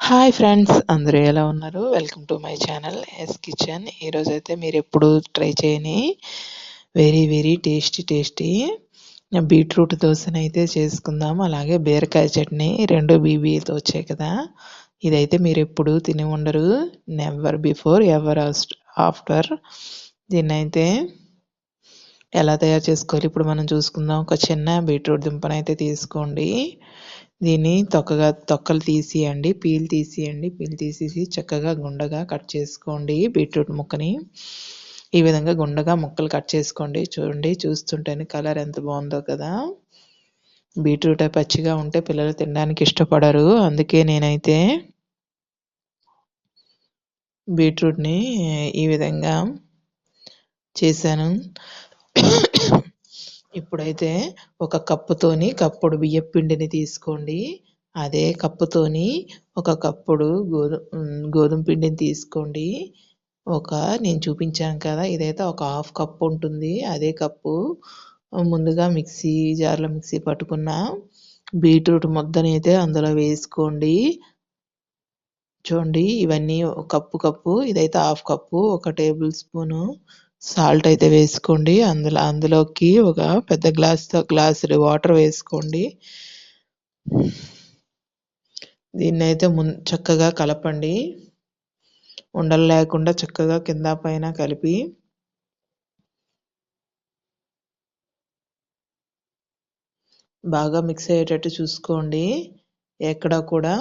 Hi friends, అందరూ ఎలా ఉన్నారు? Welcome to my channel S kitchen. ఈరోజైతే మీరు ఎప్పుడు ట్రై చేయని వెరీ వెరీ టేస్టీ బీట్రూట్ దోశనైతే చేసుకుందాం. అలాగే బీరకాయ చట్నీ, రెండు బీబీతో వచ్చాయి కదా. ఇదైతే మీరు ఎప్పుడు తిని ఉండరు, నెవర్ బిఫోర్ ఎవర్ ఆఫ్టర్. దీన్నైతే ఎలా తయారు చేసుకోవాలి ఇప్పుడు మనం చూసుకుందాం. ఒక చిన్న బీట్రూట్ దుంపనైతే తీసుకోండి. దీన్ని తొక్కలు తీసియండి, పీల్ తీసేసి చక్కగా గుండగా కట్ చేసుకోండి. బీట్రూట్ ముక్కని ఈ విధంగా గుండగా ముక్కలు కట్ చేసుకోండి. చూడండి, చూస్తుంటేనే కలర్ ఎంత బాగుందో కదా. బీట్రూట్ పచ్చిగా ఉంటే పిల్లలు తినడానికి ఇష్టపడరు, అందుకే నేనైతే బీట్రూట్ని ఈ విధంగా చేశాను. ఇప్పుడైతే ఒక కప్పుతోని కప్పుడు బియ్యం పిండిని తీసుకోండి. అదే కప్పుతోని ఒక కప్పుడు గోధుమ పిండిని తీసుకోండి. నేను చూపించాను కదా, ఇదైతే ఒక హాఫ్ కప్ ఉంటుంది. అదే కప్పు ముందుగా మిక్సీ జార్లో పట్టుకున్న బీట్రూట్ ముద్దనైతే అందులో వేసుకోండి. చూడండి, ఇవన్నీ కప్పు ఇదైతే హాఫ్ కప్పు. ఒక టేబుల్ స్పూను సాల్ట్ అయితే వేసుకోండి. అందులోకి ఒక పెద్ద గ్లాసు వాటర్ వేసుకోండి. దీన్నైతే చక్కగా కలపండి. ఉండలు లేకుండా చక్కగా కింద పైన కలిపి బాగా మిక్స్ అయ్యేటట్టు చూసుకోండి. ఎక్కడ కూడా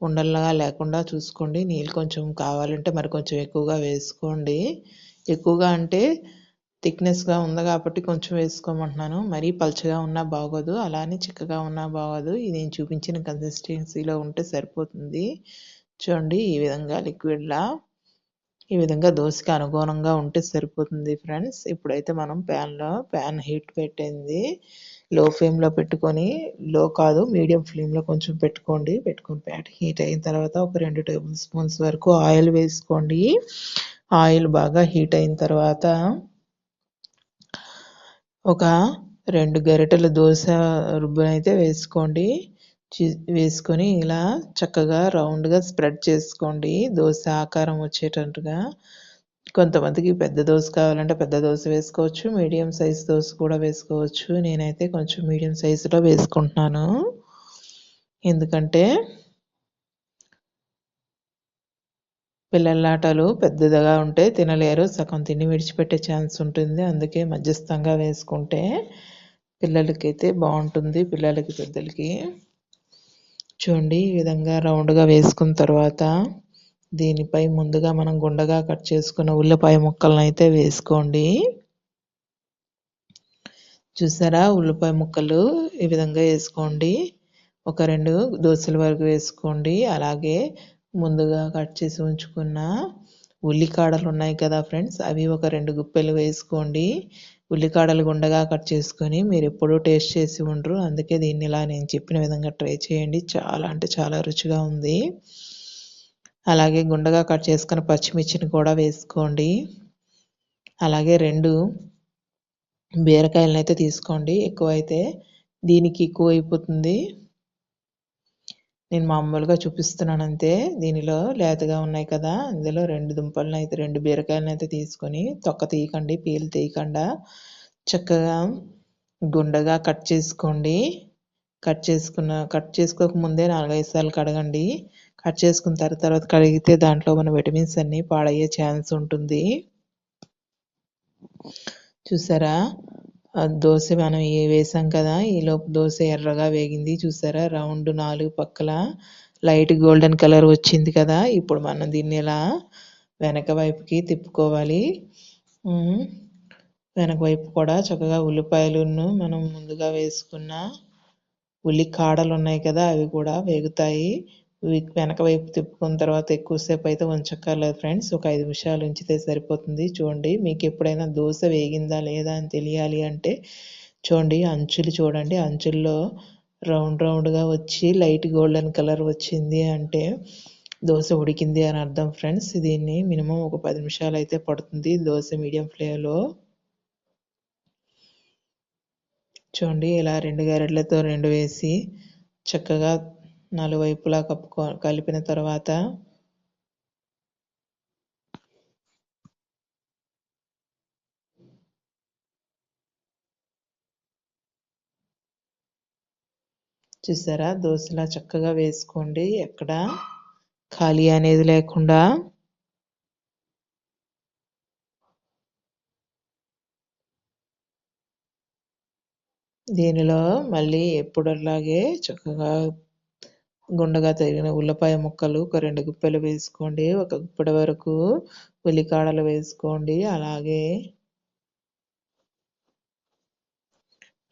ఉండల్లాగా లేకుండా చూసుకోండి. నీళ్ళు కొంచెం కావాలంటే మరి కొంచెం ఎక్కువగా వేసుకోండి. ఎక్కువగా అంటే థిక్నెస్గా ఉంది కాబట్టి కొంచెం వేసుకోమంటున్నాను. మరీ పల్చగా ఉన్నా బాగోదు, అలానే చిక్కగా ఉన్నా బాగోదు. ఇది నేను చూపించిన కన్సిస్టెన్సీలో ఉంటే సరిపోతుంది. చూడండి, ఈ విధంగా లిక్విడ్లా ఈ విధంగా దోశకి అనుగుణంగా ఉంటే సరిపోతుంది ఫ్రెండ్స్. ఇప్పుడైతే మనం ప్యాన్ హీట్ పెట్టింది. లో ఫ్లేమ్లో పెట్టుకొని, లో కాదు మీడియం ఫ్లేమ్లో కొంచెం పెట్టుకొని ప్యాన్ హీట్ అయిన తర్వాత ఒక 2 టేబుల్ స్పూన్స్ వరకు ఆయిల్ వేసుకోండి. ఆయిల్ బాగా హీట్ అయిన తర్వాత ఒక 2 గరిటెల దోశ రుబ్బునైతే వేసుకోండి. వేసుకొని ఇలా చక్కగా రౌండ్గా స్ప్రెడ్ చేసుకోండి, దోశ ఆకారం వచ్చేటట్టుగా. కొంతమందికి పెద్ద దోశ కావాలంటే పెద్ద దోశ వేసుకోవచ్చు, మీడియం సైజ్ దోశ కూడా వేసుకోవచ్చు. నేనైతే కొంచెం మీడియం సైజులో వేసుకుంటున్నాను, ఎందుకంటే పిల్లలాటలు పెద్దదిగా ఉంటే తినలేరు, సగం తిని విడిచిపెట్టే ఛాన్స్ ఉంటుంది. అందుకే మధ్యస్థంగా వేసుకుంటే పిల్లలకైతే బాగుంటుంది, పిల్లలకి పెద్దలకి. చూడండి, ఈ విధంగా రౌండ్గా వేసుకున్న తర్వాత దీనిపై ముందుగా మనం గుండగా కట్ చేసుకున్న ఉల్లిపాయ ముక్కలను అయితే వేసుకోండి. చూసారా, ఉల్లిపాయ ముక్కలు ఈ విధంగా వేసుకోండి. ఒక 2 దోశల వరకు వేసుకోండి. అలాగే ముందుగా కట్ చేసి ఉంచుకున్న ఉల్లికాడలు ఉన్నాయి కదా ఫ్రెండ్స్, అవి ఒక 2 గుప్పెలు వేసుకోండి. ఉల్లికాడలు గుండగా కట్ చేసుకొని మీరు ఎప్పుడూ టేస్ట్ చేసి ఉండరు, అందుకే దీన్ని ఇలా నేను చెప్పిన విధంగా ట్రై చేయండి. చాలా అంటే చాలా రుచిగా ఉంది. అలాగే గుండగా కట్ చేసుకున్న పచ్చిమిర్చిని కూడా వేసుకోండి. అలాగే 2 బీరకాయలను అయితే తీసుకోండి. ఎక్కువైతే దీనికి ఎక్కువ అయిపోతుంది, నేను మామూలుగా చూపిస్తున్నాను అంతే. దీనిలో లేతగా ఉన్నాయి కదా, ఇందులో 2 బీరకాయలను అయితే తీసుకొని తొక్క తీయకండి, పీల్ తీయకుండా చక్కగా గుండగా కట్ చేసుకోండి. కట్ చేసుకోకముందే 4-5 సార్లు కడగండి. కట్ చేసుకున్న తర్వాత కడిగితే దాంట్లో ఉన్న విటమిన్స్ అన్నీ పాడయ్యే ఛాన్స్ ఉంటుంది. చూసారా, దోశ మనం వేసాం కదా, ఈలోపు దోశ ఎర్రగా వేగింది. చూసారా, రౌండ్ 4 పక్కల లైట్ గోల్డెన్ కలర్ వచ్చింది కదా. ఇప్పుడు మనం దీన్ని ఇలా వెనక వైపుకి తిప్పుకోవాలి. వెనక వైపు కూడా చక్కగా ఉల్లిపాయలను మనం ముందుగా వేసుకున్న ఉల్లికాడలు ఉన్నాయి కదా, అవి కూడా వేగుతాయి. వెనక వైపు తిప్పుకున్న తర్వాత ఎక్కువసేపు అయితే ఉంచక్కర్లేదు ఫ్రెండ్స్, ఒక 5 నిమిషాలు ఉంచితే సరిపోతుంది. చూడండి, మీకు ఎప్పుడైనా దోశ వేగిందా లేదా అని తెలియాలి అంటే చూడండి, చూడండి, అంచుల్లో రౌండ్గా వచ్చి లైట్ గోల్డెన్ కలర్ వచ్చింది అంటే దోశ ఉడికింది అని అర్థం ఫ్రెండ్స్. దీన్ని మినిమం ఒక 10 నిమిషాలు అయితే పడుతుంది దోశ మీడియం ఫ్లేమ్లో. చూడండి, ఇలా 2 గరిటెలతో 2 వేసి చక్కగా నలువైపులా కలిపిన తర్వాత చూసారా, దోశలా చక్కగా వేసుకోండి, ఎక్కడ ఖాళీ అనేది లేకుండా. దీనిలో మళ్ళీ ఎప్పుడులాగే చక్కగా గుండగా తరిగిన ఉల్లిపాయ ముక్కలు ఒక 2 గుప్పెలు వేసుకోండి. ఒక గుప్పెడు వరకు ఉల్లికాడలు వేసుకోండి.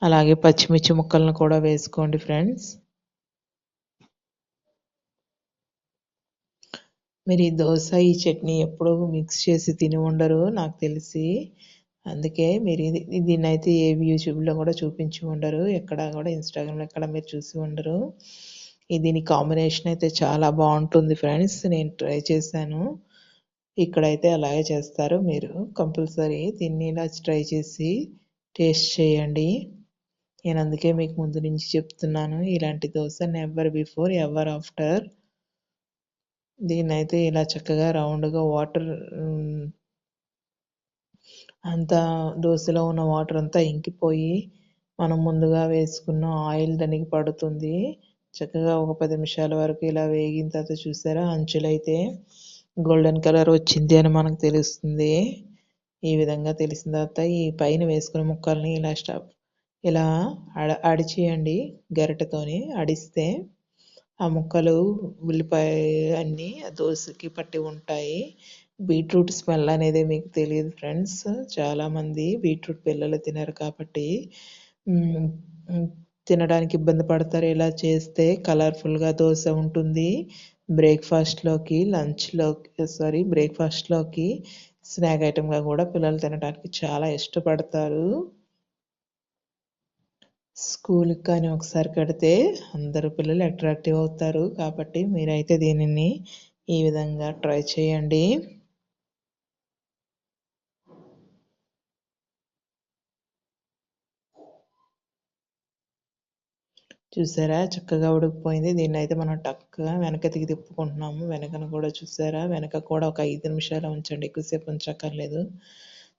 అలాగే పచ్చిమిర్చి ముక్కలను కూడా వేసుకోండి ఫ్రెండ్స్. మీరు ఈ దోశ, ఈ చట్నీ ఎప్పుడూ మిక్స్ చేసి తిని ఉండరు నాకు తెలిసి. అందుకే మీరు దీన్నైతే ఏ యూట్యూబ్లో కూడా చూపించి ఉండరు, ఎక్కడ కూడా ఇన్స్టాగ్రామ్లో ఎక్కడ మీరు చూసి ఉండరు. దీని కాంబినేషన్ అయితే చాలా బాగుంటుంది ఫ్రెండ్స్. నేను ట్రై చేశాను. ఇక్కడైతే అలాగే చేస్తారు. మీరు కంపల్సరీ దీన్ని ఇలా ట్రై చేసి టేస్ట్ చేయండి. నేను అందుకే మీకు ముందు నుంచి చెప్తున్నాను, ఇలాంటి dosa never before ever after. దీన్నైతే ఇలా చక్కగా రౌండ్గా వాటర్ అంతా, దోశలో ఉన్న వాటర్ అంతా ఇంకిపోయి మనం ముందుగా వేసుకున్న ఆయిల్ దానికి పడుతుంది. చక్కగా ఒక 10 నిమిషాల వరకు ఇలా వేగిన తర్వాత చూసారా, అంచులైతే గోల్డెన్ కలర్ వచ్చింది అని మనకు తెలుస్తుంది. ఈ విధంగా తెలిసిన తర్వాత ఈ పైన వేసుకున్న ముక్కల్ని ఇలా అడిచేయండి, గరిటెతోని అడిస్తే ఆ ముక్కలు ఉల్లిపాయ అన్నీ దోశకి పట్టి ఉంటాయి. బీట్రూట్ స్మెల్ అనేది మీకు తెలియదు ఫ్రెండ్స్. చాలామంది బీట్రూట్ పిల్లలు తినరు కాబట్టి తినడానికి ఇబ్బంది పడతారు. ఇలా చేస్తే కలర్ఫుల్గా దోశ ఉంటుంది. బ్రేక్ఫాస్ట్లోకి స్నాక్ ఐటెంగా కూడా పిల్లలు తినడానికి చాలా ఇష్టపడతారు. స్కూల్కి కానీ ఒకసారి కడితే అందరు పిల్లలు అట్రాక్టివ్ అవుతారు. కాబట్టి మీరైతే దీనిని ఈ విధంగా ట్రై చేయండి. చూసారా, చక్కగా ఉడికిపోయింది. దీన్ని అయితే మనం టక్గా వెనకకి తిప్పుకుంటున్నాము. వెనకను కూడా చూసారా, వెనక కూడా ఒక 5 నిమిషాలు ఉంచండి, ఎక్కువసేపు ఉంచక్కర్లేదు.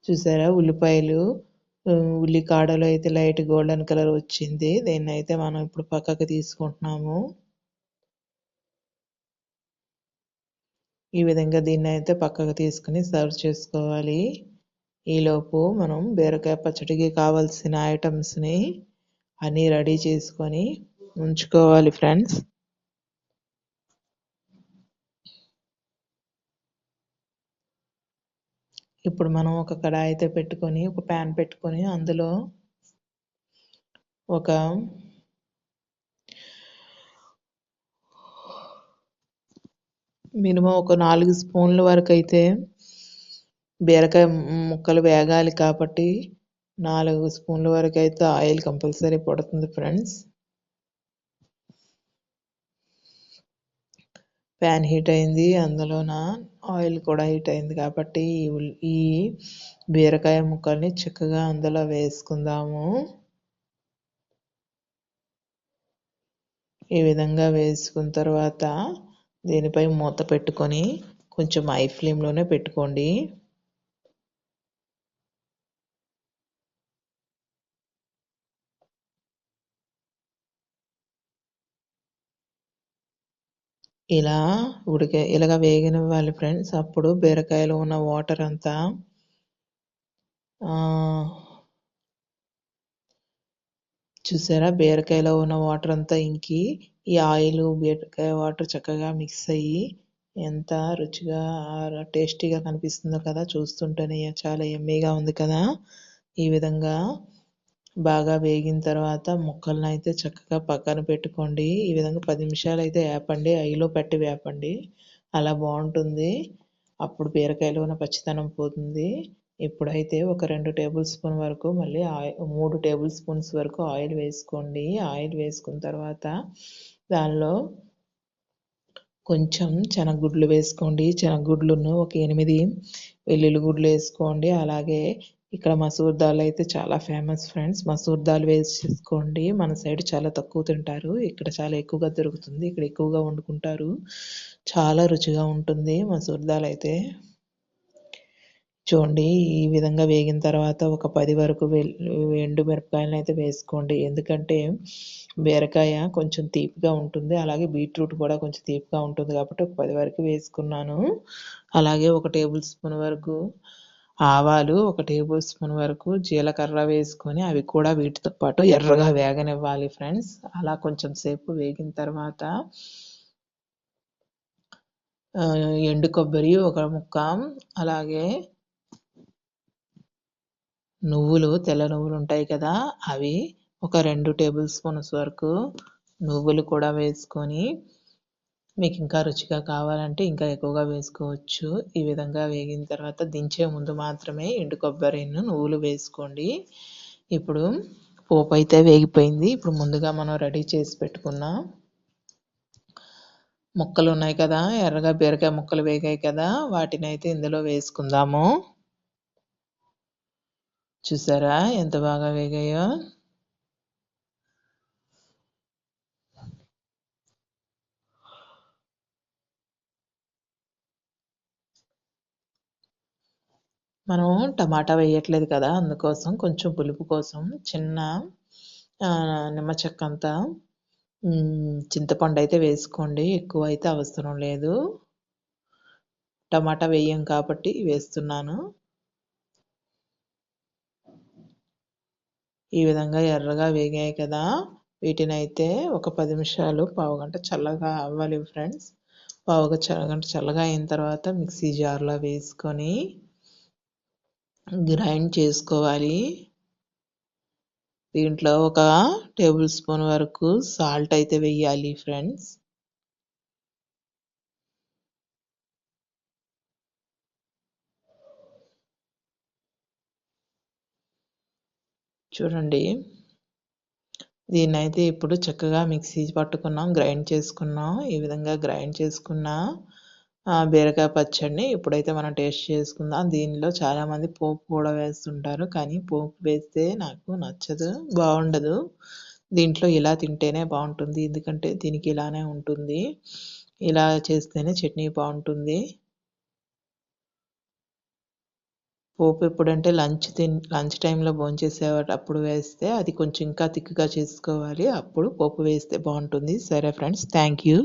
చూసారా, ఉల్లికాడలు అయితే లైట్ గోల్డెన్ కలర్ వచ్చింది. దీన్ని అయితే మనం ఇప్పుడు పక్కకి తీసుకుంటున్నాము. ఈ విధంగా దీన్ని అయితే పక్కకు తీసుకుని సర్వ్ చేసుకోవాలి. ఈలోపు మనం బీరకాయ పచ్చడికి కావాల్సిన ఐటమ్స్ని అన్నీ రెడీ చేసుకొని ఉంచుకోవాలి ఫ్రెండ్స్. ఇప్పుడు మనం ఒక కడాయి అయితే పెట్టుకొని, ఒక ప్యాన్ పెట్టుకొని అందులో ఒక మినిమం ఒక 4 స్పూన్ల వరకు అయితే బీరకాయ ముక్కలు వేగాలి కాబట్టి 4 స్పూన్ల వరకు అయితే ఆయిల్ కంపల్సరీ పడుతుంది ఫ్రెండ్స్. ప్యాన్ హీట్ అయింది, అందులోన ఆయిల్ కూడా హీట్ అయింది కాబట్టి ఈ బీరకాయ ముక్కల్ని చక్కగా అందులో వేసుకుందాము. ఈ విధంగా వేసుకున్న తర్వాత దీనిపై మూత పెట్టుకొని కొంచెం హై ఫ్లేమ్లోనే పెట్టుకోండి. ఇలాగ వేగనివ్వాలి ఫ్రెండ్స్. అప్పుడు బీరకాయలో ఉన్న వాటర్ అంతా చూసారా, బీరకాయలో ఉన్న వాటర్ అంతా ఇంకి ఈ ఆయిల్ బీరకాయ వాటర్ చక్కగా మిక్స్ అయ్యి ఎంత రుచిగా టేస్టీగా కనిపిస్తుందో కదా, చూస్తుంటేనే చాలా యమ్మీగా ఉంది కదా. ఈ విధంగా బాగా వేగిన తర్వాత ముక్కలను అయితే చక్కగా పక్కన పెట్టుకోండి. ఈ విధంగా 10 నిమిషాలు అయితే వేపండి, ఐలో పెట్టి వేపండి. అలా బాగుంటుంది. అప్పుడు బీరకాయలో ఉన్న పచ్చితనం పోతుంది. ఇప్పుడైతే ఒక 2 టేబుల్ స్పూన్ వరకు, మళ్ళీ 3 టేబుల్ స్పూన్స్ వరకు ఆయిల్ వేసుకోండి. ఆయిల్ వేసుకున్న తర్వాత దానిలో కొంచెం శనగగుడ్లు వేసుకోండి. శనగగుడ్లను ఒక 8 వెల్లుల్లి గుడ్లు వేసుకోండి. అలాగే ఇక్కడ మసూర్ దాల్ అయితే చాలా ఫేమస్ ఫ్రెండ్స్. మసూర్ దాల్ వేసి చేసుకోండి. మన సైడ్ చాలా తక్కువ తింటారు. ఇక్కడ చాలా ఎక్కువగా దొరుకుతుంది. ఇక్కడ ఎక్కువగా వండుకుంటారు. చాలా రుచిగా ఉంటుంది మసూర్ దాల్ అయితే. చూడండి ఈ విధంగా వేగిన తర్వాత ఒక 10 వరకు ఎండు మిరపకాయలను అయితే వేసుకోండి. ఎందుకంటే బీరకాయ కొంచెం తీపిగా ఉంటుంది. అలాగే బీట్రూట్ కూడా కొంచెం తీపిగా ఉంటుంది కాబట్టి ఒక 10 వరకు వేసుకున్నాను. అలాగే ఒక టేబుల్ స్పూన్ వరకు ఆవాలు, ఒక టేబుల్ స్పూన్ వరకు జీలకర్ర వేసుకొని అవి కూడా వీటితో పాటు ఎర్రగా వేగనివ్వాలి ఫ్రెండ్స్. అలా కొంచెం సేపు వేగిన తర్వాత ఎండు కొబ్బరి ఒక ముక్క, అలాగే నువ్వులు, తెల్ల నువ్వులు ఉంటాయి కదా, అవి ఒక 2 టేబుల్ స్పూన్స్ వరకు నువ్వులు కూడా వేసుకొని మీకు ఇంకా రుచిగా కావాలంటే ఇంకా ఎక్కువగా వేసుకోవచ్చు. ఈ విధంగా వేగిన తర్వాత దించే ముందు మాత్రమే ఎండు కొబ్బరిను, నువ్వులు వేసుకోండి. ఇప్పుడు పోపు అయితే వేగిపోయింది. ఇప్పుడు ముందుగా మనం రెడీ చేసి పెట్టుకున్న ముక్కలు ఉన్నాయి కదా, ఎర్రగా బీరకాయ ముక్కలు వేగాయి కదా, వాటిని అయితే ఇందులో వేసుకుందాము. చూసారా ఎంత బాగా వేగాయో. మనం టమాటా వేయట్లేదు కదా, అందుకోసం కొంచెం పులుపు కోసం చిన్న నిమ్మ చెక్క అంతా చింతపండు అయితే వేసుకోండి. ఎక్కువ అయితే అవసరం లేదు. టమాటా వేయం కాబట్టి వేస్తున్నాను. ఈ విధంగా ఎర్రగా వేగాయి కదా, వీటిని అయితే ఒక 10 నిమిషాలు, పావుగంట చల్లగా అవ్వాలి ఫ్రెండ్స్. పావుగంట చల్లగా అయిన తర్వాత మిక్సీ జార్లో వేసుకొని గ్రైండ్ చేసుకోవాలి. దీంట్లో ఒక టేబుల్ స్పూన్ వరకు సాల్ట్ అయితే వేయాలి ఫ్రెండ్స్. చూడండి దీన్నైతే ఇప్పుడు చక్కగా మిక్సీ పట్టుకున్నాం, గ్రైండ్ చేసుకున్నాం. ఈ విధంగా గ్రైండ్ చేసుకున్న బీరకాయ పచ్చడిని ఇప్పుడైతే మనం టేస్ట్ చేసుకుందాం. దీనిలో చాలామంది పోపు కూడా వేస్తుంటారు, కానీ పోపు వేస్తే నాకు నచ్చదు, బాగుండదు. దీంట్లో ఇలా తింటేనే బాగుంటుంది, ఎందుకంటే దీనికి ఇలానే ఉంటుంది. ఇలా చేస్తేనే చట్నీ బాగుంటుంది. పోపు ఎప్పుడంటే లంచ్ టైంలో భోంచేసేటప్పుడు వేస్తే అది కొంచెం ఇంకా థిక్గా చేసుకోవాలి. అప్పుడు పోపు వేస్తే బాగుంటుంది. సరే ఫ్రెండ్స్, థ్యాంక్ యూ.